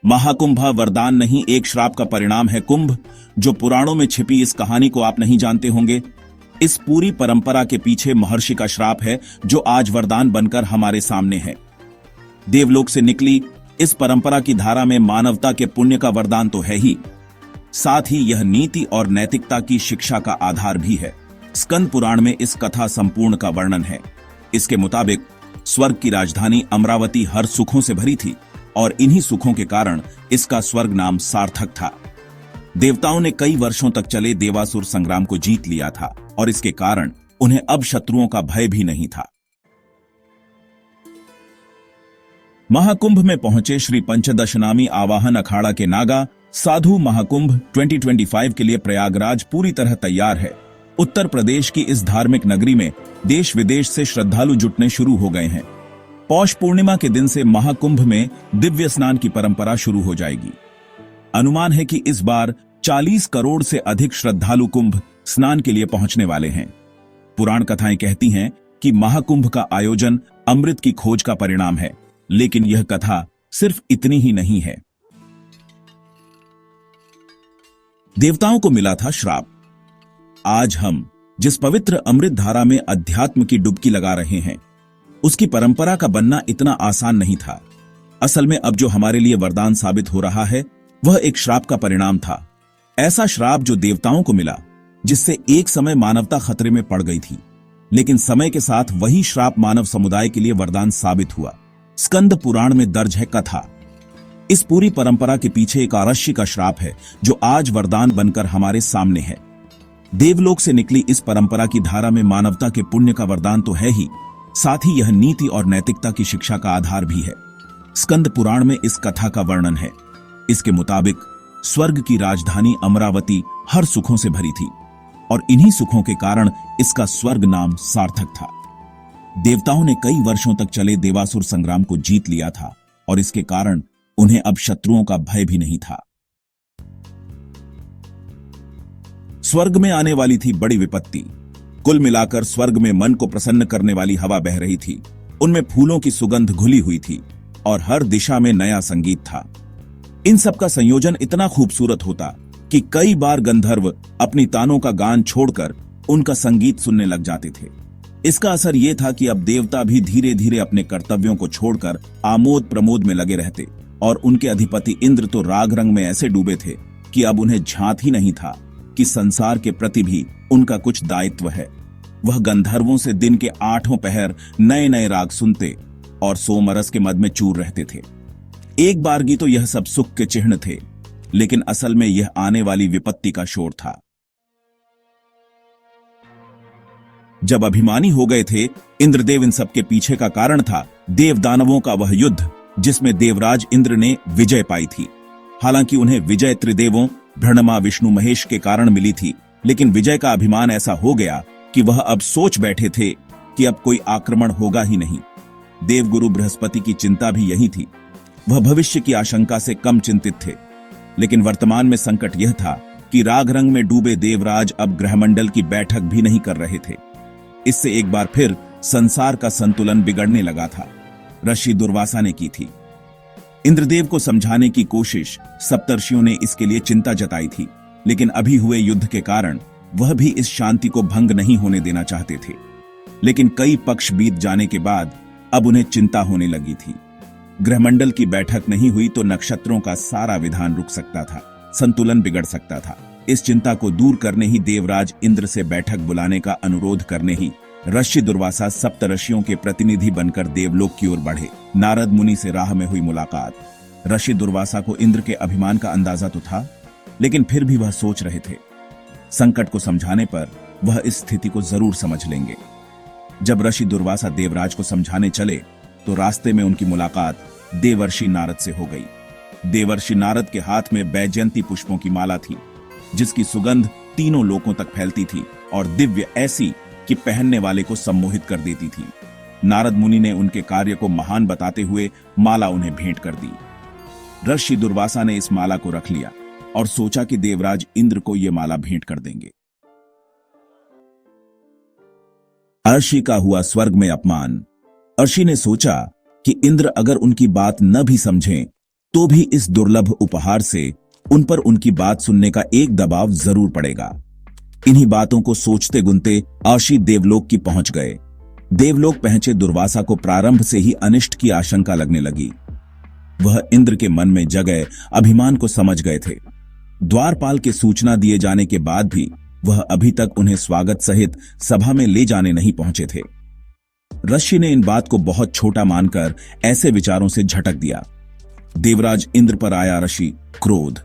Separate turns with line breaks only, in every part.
महाकुंभ वरदान नहीं, एक श्राप का परिणाम है कुंभ। जो पुराणों में छिपी इस कहानी को आप नहीं जानते होंगे। इस पूरी परंपरा के पीछे महर्षि का श्राप है, जो आज वरदान बनकर हमारे सामने है। देवलोक से निकली इस परंपरा की धारा में मानवता के पुण्य का वरदान तो है ही, साथ ही यह नीति और नैतिकता की शिक्षा का आधार भी है। स्कंद पुराण में इस कथा संपूर्ण का वर्णन है। इसके मुताबिक स्वर्ग की राजधानी अमरावती हर सुखों से भरी थी और इन्हीं सुखों के कारण इसका स्वर्ग नाम सार्थक था। देवताओं ने कई वर्षों तक चले देवासुर संग्राम को जीत लिया था और इसके कारण उन्हें अब शत्रुओं का भय भी नहीं था। महाकुंभ में पहुंचे श्री पंचदशनामी आवाहन अखाड़ा के नागा साधु महाकुंभ 2025 के लिए प्रयागराज पूरी तरह तैयार है। उत्तर प्रदेश की इस धार्मिक नगरी में देश विदेश से श्रद्धालु जुटने शुरू हो गए हैं। पौष पूर्णिमा के दिन से महाकुंभ में दिव्य स्नान की परंपरा शुरू हो जाएगी। अनुमान है कि इस बार 40 करोड़ से अधिक श्रद्धालु कुंभ स्नान के लिए पहुंचने वाले हैं। पुराण कथाएं कहती हैं कि महाकुंभ का आयोजन अमृत की खोज का परिणाम है, लेकिन यह कथा सिर्फ इतनी ही नहीं है। देवताओं को मिला था श्राप। आज हम जिस पवित्र अमृत धारा में अध्यात्म की डुबकी लगा रहे हैं, उसकी परंपरा का बनना इतना आसान नहीं था। असल में अब जो हमारे लिए वरदान साबित हो रहा है, वह एक श्राप का परिणाम था। ऐसा श्राप जो देवताओं को मिला, जिससे एक समय मानवता खतरे में पड़ गई थी, लेकिन समय के साथ वही श्राप मानव समुदाय के लिए वरदान साबित हुआ। स्कंद पुराण में दर्ज है कथा। इस पूरी परंपरा के पीछे एक आरष्य का श्राप है, जो आज वरदान बनकर हमारे सामने है। देवलोक से निकली इस परंपरा की धारा में मानवता के पुण्य का वरदान तो है ही, साथ ही यह नीति और नैतिकता की शिक्षा का आधार भी है। स्कंद पुराण में इस कथा का वर्णन है। इसके मुताबिक स्वर्ग की राजधानी अमरावती हर सुखों से भरी थी और इन्हीं सुखों के कारण इसका स्वर्ग नाम सार्थक था। देवताओं ने कई वर्षों तक चले देवासुर संग्राम को जीत लिया था और इसके कारण उन्हें अब शत्रुओं का भय भी नहीं था। स्वर्ग में आने वाली थी बड़ी विपत्ति। कुल मिलाकर स्वर्ग में मन को प्रसन्न करने वाली हवा बह रही थी। उनमें फूलों की सुगंध घुली हुई थी और हर दिशा में नया संगीत था। इन सब का संयोजन इतना खूबसूरत होता कि कई बार गंधर्व अपनी तानों का गान छोड़कर उनका संगीत सुनने लग जाते थे। इसका असर यह था कि अब देवता भी धीरे धीरे अपने कर्तव्यों को छोड़कर आमोद प्रमोद में लगे रहते और उनके अधिपति इंद्र तो राग रंग में ऐसे डूबे थे कि अब उन्हें झांत ही नहीं था कि संसार के प्रति भी उनका कुछ दायित्व है। वह गंधर्वों से दिन के 8 पहर नए नए राग सुनते और सोमरस के मद में चूर रहते थे। एक बारगी तो यह सब सुख के चिन्ह थे, लेकिन असल में यह आने वाली विपत्ति का शोर था। जब अभिमानी हो गए थे इंद्रदेव, इन सब के पीछे का कारण था देव दानवों का वह युद्ध, जिसमें देवराज इंद्र ने विजय पाई थी। हालांकि उन्हें विजय त्रिदेवों ब्रह्मा विष्णु महेश के कारण मिली थी, लेकिन विजय का अभिमान ऐसा हो गया कि वह अब सोच बैठे थे कि अब कोई आक्रमण होगा ही नहीं। देवगुरु बृहस्पति की चिंता भी यही थी। वह भविष्य की आशंका से कम चिंतित थे, लेकिन वर्तमान में संकट यह था कि राग रंग में डूबे देवराज अब ग्रहमंडल की बैठक भी नहीं कर रहे थे। इससे एक बार फिर संसार का संतुलन बिगड़ने लगा था। ऋषि दुर्वासा ने की थी। इंद्रदेव को समझाने की कोशिश सप्तर्षियों ने इसके लिए चिंता जताई थी, लेकिन अभी हुए युद्ध के कारण वह भी इस शांति को भंग नहीं होने देना चाहते थे। लेकिन कई पक्ष बीत जाने के बाद अब उन्हें चिंता होने लगी थी। ग्रहमंडल की बैठक नहीं हुई तो नक्षत्रों का सारा विधान रुक सकता था, संतुलन बिगड़ सकता था। इस चिंता को दूर करने ही देवराज इंद्र से बैठक बुलाने का अनुरोध करने ही ऋषि दुर्वासा सप्तऋषियों के प्रतिनिधि बनकर देवलोक की ओर बढ़े। नारद मुनि से राह में हुई मुलाकात। ऋषि दुर्वासा को इंद्र के अभिमान का अंदाजा तो था, लेकिन फिर भी वह सोच रहे थे संकट को समझाने पर वह इस स्थिति को जरूर समझ लेंगे। जब ऋषि दुर्वासा देवराज को समझाने चले तो रास्ते में उनकी मुलाकात देवर्षि नारद से हो गई। देवर्षि नारद के हाथ में बैजयंती पुष्पों की माला थी, जिसकी सुगंध तीनों लोकों तक फैलती थी और दिव्य ऐसी कि पहनने वाले को सम्मोहित कर देती थी। नारद मुनि ने उनके कार्य को महान बताते हुए माला उन्हें भेंट कर दी। ऋषि दुर्वासा ने इस माला को रख लिया और सोचा कि देवराज इंद्र को यह माला भेंट कर देंगे। अर्षि का हुआ स्वर्ग में अपमान। अर्षि ने सोचा कि इंद्र अगर उनकी बात न भी समझें तो भी इस दुर्लभ उपहार से उन पर उनकी बात सुनने का एक दबाव जरूर पड़ेगा। इन्हीं बातों को सोचते गुनते आशी देवलोक की पहुंच गए। देवलोक पहुंचे दुर्वासा को प्रारंभ से ही अनिष्ट की आशंका लगने लगी। वह इंद्र के मन में जगह अभिमान को समझ गए थे। द्वारपाल के सूचना दिए जाने के बाद भी वह अभी तक उन्हें स्वागत सहित सभा में ले जाने नहीं पहुंचे थे। ऋषि ने इन बात को बहुत छोटा मानकर ऐसे विचारों से झटक दिया। देवराज इंद्र पर आया ऋषि क्रोध।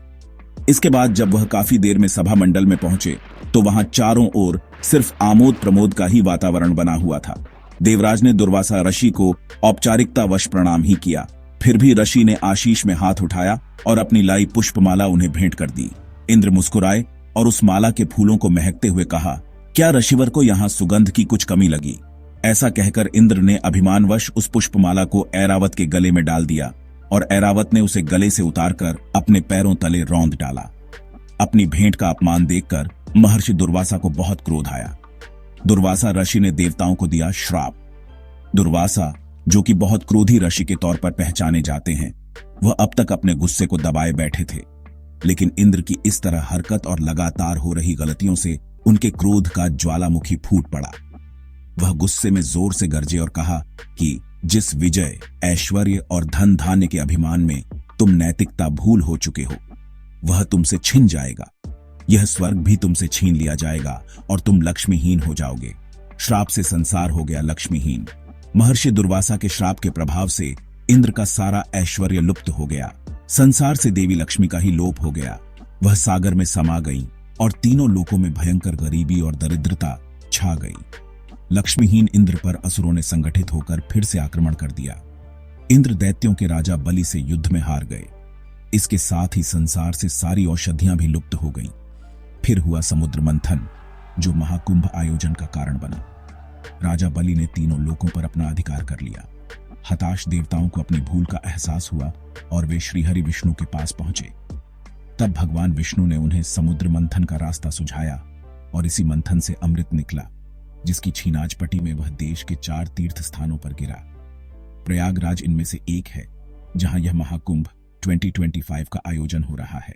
इसके बाद जब वह काफी देर में सभा मंडल में पहुंचे तो वहां चारों ओर सिर्फ आमोद प्रमोद का ही वातावरण बना हुआ था। देवराज ने दुर्वासा ऋषि को औपचारिकतावश प्रणाम ही किया। फिर भी ऋषि ने आशीष में हाथ उठाया और अपनी लाई पुष्पमाला उन्हें भेंट कर दी। इंद्र मुस्कुराए और उस माला के फूलों को महकते हुए कहा, क्या ऋषिवर को यहाँ सुगंध की कुछ कमी लगी? ऐसा कहकर इंद्र ने अभिमानवश उस पुष्पमाला को ऐरावत के गले में डाल दिया और ऐरावत ने उसे गले से उतारकर अपने पैरों तले रौंद डाला। अपनी भेंट का अपमान देखकर महर्षि दुर्वासा को बहुत क्रोध आया। दुर्वासा ऋषि ने देवताओं को दिया श्राप। दुर्वासा, जो कि बहुत क्रोधी ऋषि के तौर पर पहचाने जाते हैं, वह अब तक अपने गुस्से को दबाए बैठे थे, लेकिन इंद्र की इस तरह हरकत और लगातार हो रही गलतियों से उनके क्रोध का ज्वालामुखी फूट पड़ा। वह गुस्से में जोर से गरजे और कहा कि जिस विजय, ऐश्वर्य और धन धान्य के अभिमान में तुम नैतिकता भूल हो चुके हो, वह तुमसे छिन जाएगा। यह स्वर्ग भी तुमसे छीन लिया जाएगा और तुम लक्ष्मीहीन हो जाओगे। श्राप से संसार हो गया लक्ष्मीहीन। महर्षि दुर्वासा के श्राप के प्रभाव से इंद्र का सारा ऐश्वर्य लुप्त हो गया। संसार से देवी लक्ष्मी का ही लोप हो गया। वह सागर में समा गई और तीनों लोकों में भयंकर गरीबी और दरिद्रता छा गई। लक्ष्मीहीन इंद्र पर असुरों ने संगठित होकर फिर से आक्रमण कर दिया। इंद्र दैत्यों के राजा बलि से युद्ध में हार गए। इसके साथ ही संसार से सारी औषधियां भी लुप्त हो गईं। फिर हुआ समुद्र मंथन, जो महाकुंभ आयोजन का कारण बना। राजा बलि ने तीनों लोकों पर अपना अधिकार कर लिया। हताश देवताओं को अपनी भूल का एहसास हुआ और वे श्रीहरि विष्णु के पास पहुंचे। तब भगवान विष्णु ने उन्हें समुद्र मंथन का रास्ता सुझाया और इसी मंथन से अमृत निकला, जिसकी छीनाजपटी में वह देश के 4 तीर्थ स्थानों पर गिरा। प्रयागराज इनमें से एक है, जहां यह महाकुंभ 2025 का आयोजन हो रहा है।